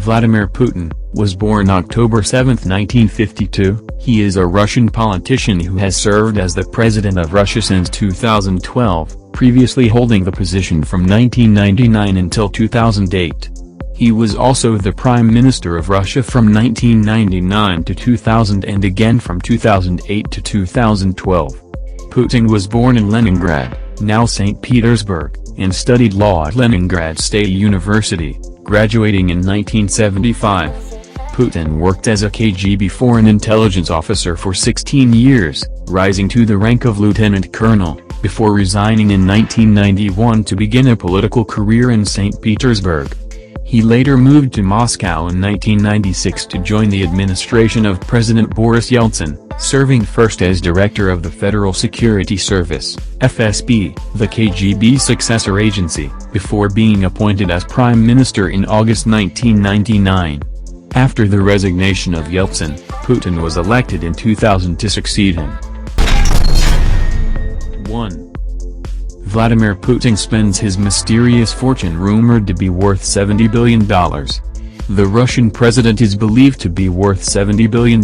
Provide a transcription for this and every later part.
Vladimir Putin was born October 7, 1952. He is a Russian politician who has served as the president of Russia since 2012, previously holding the position from 1999 until 2008. He was also the Prime Minister of Russia from 1999 to 2000 and again from 2008 to 2012. Putin was born in Leningrad, now Saint Petersburg, and studied law at Leningrad State University, graduating in 1975. Putin worked as a KGB foreign intelligence officer for 16 years, rising to the rank of lieutenant colonel, before resigning in 1991 to begin a political career in Saint Petersburg. He later moved to Moscow in 1996 to join the administration of President Boris Yeltsin, serving first as director of the Federal Security Service, FSB, the KGB's successor agency, before being appointed as prime minister in August 1999. After the resignation of Yeltsin, Putin was elected in 2000 to succeed him. 1. Vladimir Putin spends his mysterious fortune rumored to be worth $70 billion. The Russian president is believed to be worth $70 billion.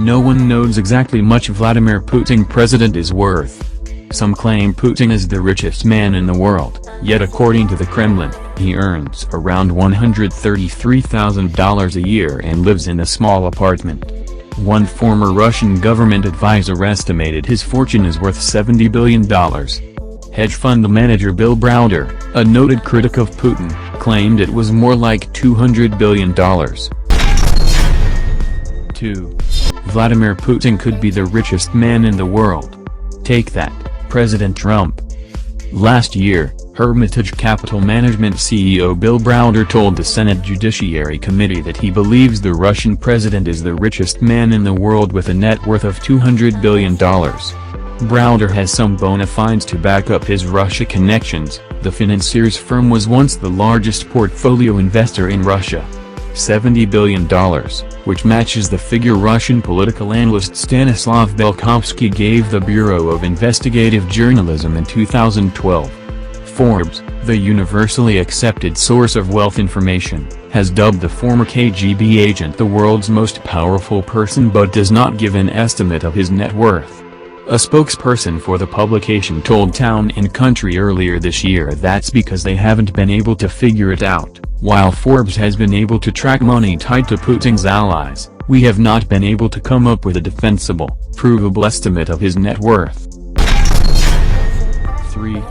No one knows exactly much Vladimir Putin president is worth. Some claim Putin is the richest man in the world, yet according to the Kremlin, he earns around $133,000 a year and lives in a small apartment. One former Russian government advisor estimated his fortune is worth $70 billion. Hedge fund manager Bill Browder, a noted critic of Putin, claimed it was more like $200 billion. 2. Vladimir Putin could be the richest man in the world. Take that, President Trump. Last year, Hermitage Capital Management CEO Bill Browder told the Senate Judiciary Committee that he believes the Russian president is the richest man in the world with a net worth of $200 billion. Browder has some bona fides to back up his Russia connections. The financier's firm was once the largest portfolio investor in Russia. $70 billion, which matches the figure Russian political analyst Stanislav Belkovsky gave the Bureau of Investigative Journalism in 2012. Forbes, the universally accepted source of wealth information, has dubbed the former KGB agent the world's most powerful person but does not give an estimate of his net worth. A spokesperson for the publication told Town & Country earlier this year that's because they haven't been able to figure it out. While Forbes has been able to track money tied to Putin's allies, we have not been able to come up with a defensible, provable estimate of his net worth. 3.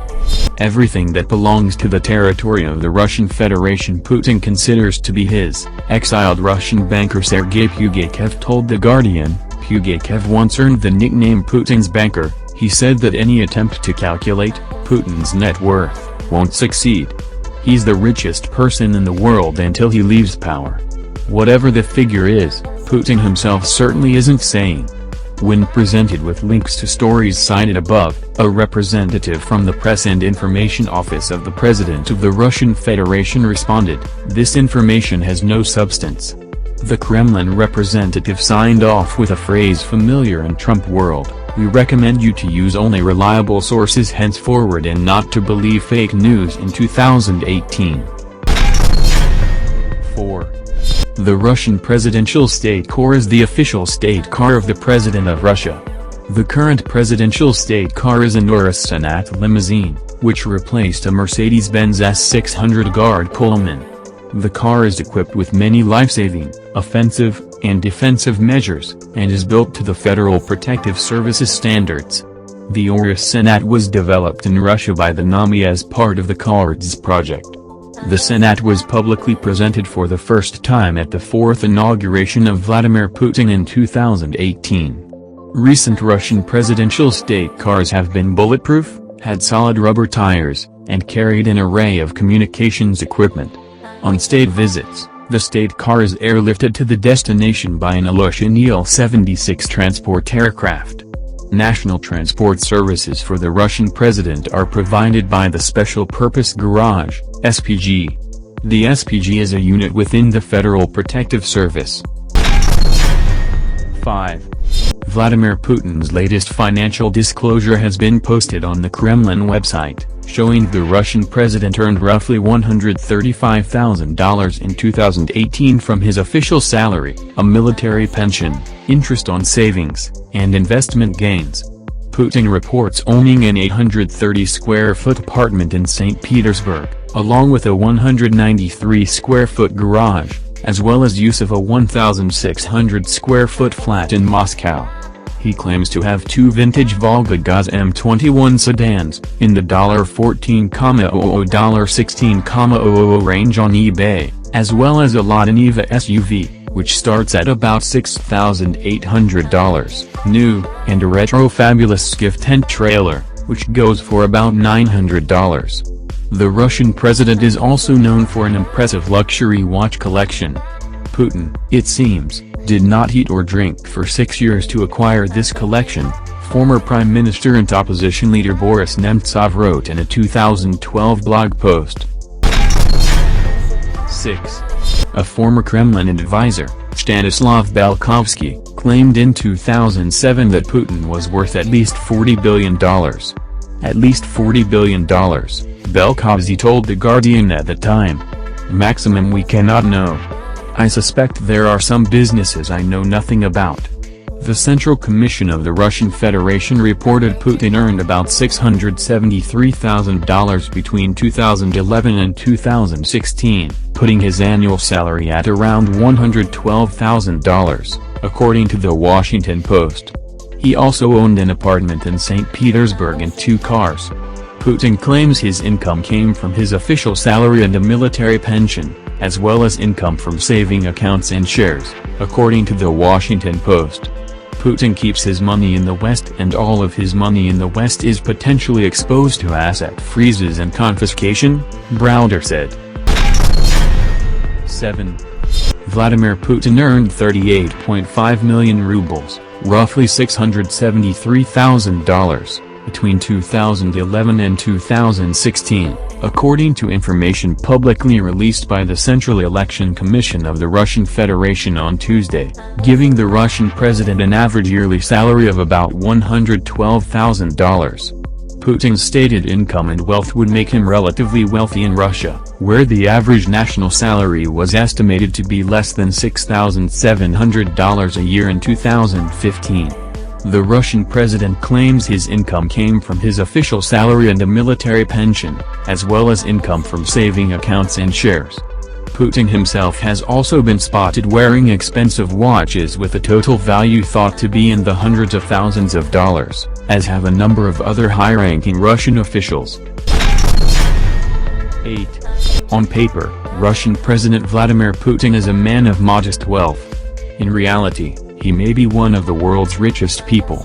Everything that belongs to the territory of the Russian Federation Putin considers to be his, exiled Russian banker Sergei Pugachev told The Guardian. Pugachev once earned the nickname Putin's banker. He said that any attempt to calculate Putin's net worth won't succeed. He's the richest person in the world until he leaves power. Whatever the figure is, Putin himself certainly isn't saying. When presented with links to stories cited above, a representative from the Press and Information Office of the President of the Russian Federation responded, "This information has no substance." The Kremlin representative signed off with a phrase familiar in Trump world: "We recommend you to use only reliable sources henceforward and not to believe fake news in 2018. 4. The Russian presidential state car is the official state car of the President of Russia. The current presidential state car is a Urus Senat limousine, which replaced a Mercedes-Benz S600 Guard Pullman. The car is equipped with many life-saving, offensive, and defensive measures, and is built to the Federal Protective Services standards. The Urus Senat was developed in Russia by the NAMI as part of the KARDS project. The Senat was publicly presented for the first time at the 4th inauguration of Vladimir Putin in 2018. Recent Russian presidential state cars have been bulletproof, had solid rubber tires, and carried an array of communications equipment. On state visits, the state car is airlifted to the destination by an Ilyushin Il-76 transport aircraft. National transport services for the Russian president are provided by the Special Purpose Garage, SPG. The SPG is a unit within the Federal Protective Service. 5. Vladimir Putin's latest financial disclosure has been posted on the Kremlin website. showing the Russian president earned roughly $135,000 in 2018 from his official salary, a military pension, interest on savings, and investment gains. Putin reports owning an 830-square-foot apartment in Saint Petersburg, along with a 193-square-foot garage, as well as use of a 1,600-square-foot flat in Moscow. He claims to have two vintage Volga Gaz M21 sedans, in the $14,000 $16,000 range on eBay, as well as a Vladimir SUV, which starts at about $6,800, new, and a retro fabulous skiff tent trailer, which goes for about $900. The Russian president is also known for an impressive luxury watch collection. Putin, it seems, did not eat or drink for 6 years to acquire this collection, former Prime Minister and opposition leader Boris Nemtsov wrote in a 2012 blog post. 6. A former Kremlin advisor, Stanislav Belkovsky, claimed in 2007 that Putin was worth at least $40 billion. At least $40 billion, Belkovsky told The Guardian at the time. Maximum we cannot know. I suspect there are some businesses I know nothing about. The Central Commission of the Russian Federation reported Putin earned about $673,000 between 2011 and 2016, putting his annual salary at around $112,000, according to The Washington Post. He also owned an apartment in St. Petersburg and 2 cars. Putin claims his income came from his official salary and a military pension, as well as income from saving accounts and shares, according to The Washington Post. Putin keeps his money in the West, and all of his money in the West is potentially exposed to asset freezes and confiscation, Browder said. 7. Vladimir Putin earned 38.5 million rubles, roughly $673,000, between 2011 and 2016, according to information publicly released by the Central Election Commission of the Russian Federation on Tuesday, giving the Russian president an average yearly salary of about $112,000. Putin's stated income and wealth would make him relatively wealthy in Russia, where the average national salary was estimated to be less than $6,700 a year in 2015. The Russian president claims his income came from his official salary and a military pension, as well as income from saving accounts and shares. Putin himself has also been spotted wearing expensive watches with a total value thought to be in the hundreds of thousands of dollars, as have a number of other high-ranking Russian officials. 8. On paper, Russian President Vladimir Putin is a man of modest wealth. In reality, he may be one of the world's richest people.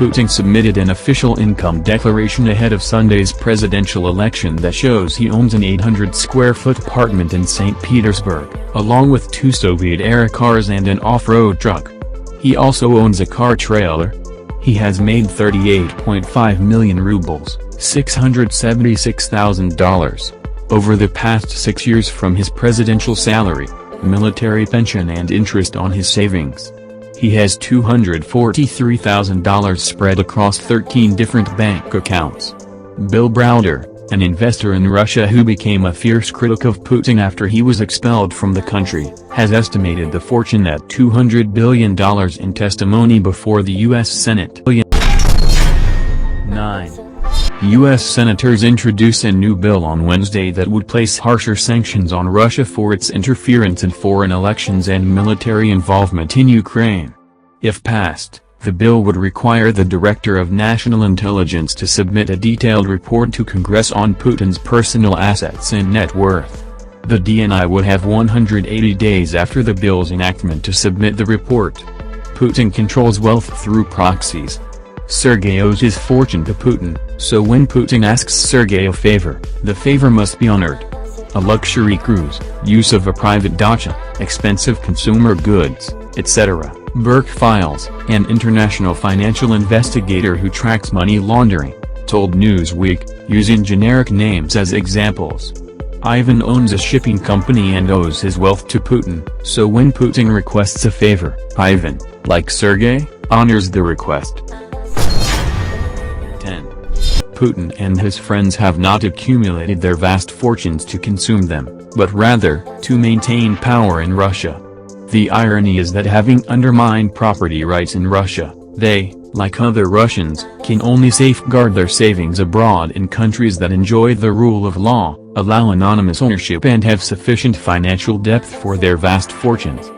Putin submitted an official income declaration ahead of Sunday's presidential election that shows he owns an 800-square-foot apartment in St. Petersburg, along with 2 Soviet-era cars and an off-road truck. He also owns a car trailer. He has made 38.5 million rubles, $676,000, over the past 6 years from his presidential salary, military pension and interest on his savings. He has $243,000 spread across 13 different bank accounts. Bill Browder, an investor in Russia who became a fierce critic of Putin after he was expelled from the country, has estimated the fortune at $200 billion in testimony before the U.S. Senate. 9. U.S. senators introduce a new bill on Wednesday that would place harsher sanctions on Russia for its interference in foreign elections and military involvement in Ukraine. If passed, the bill would require the Director of National Intelligence to submit a detailed report to Congress on Putin's personal assets and net worth. The DNI would have 180 days after the bill's enactment to submit the report. Putin controls wealth through proxies. Sergei owes his fortune to Putin, so when Putin asks Sergei a favor, the favor must be honored. A luxury cruise, use of a private dacha, expensive consumer goods, etc. Burke Files, an international financial investigator who tracks money laundering, told Newsweek, using generic names as examples. Ivan owns a shipping company and owes his wealth to Putin, so when Putin requests a favor, Ivan, like Sergei, honors the request. 10. Putin and his friends have not accumulated their vast fortunes to consume them, but rather, to maintain power in Russia. The irony is that having undermined property rights in Russia, they, like other Russians, can only safeguard their savings abroad in countries that enjoy the rule of law, allow anonymous ownership and have sufficient financial depth for their vast fortunes.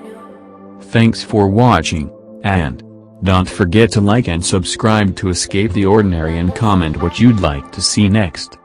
Thanks for watching, and don't forget to like and subscribe to escape the ordinary and comment what you'd like to see next.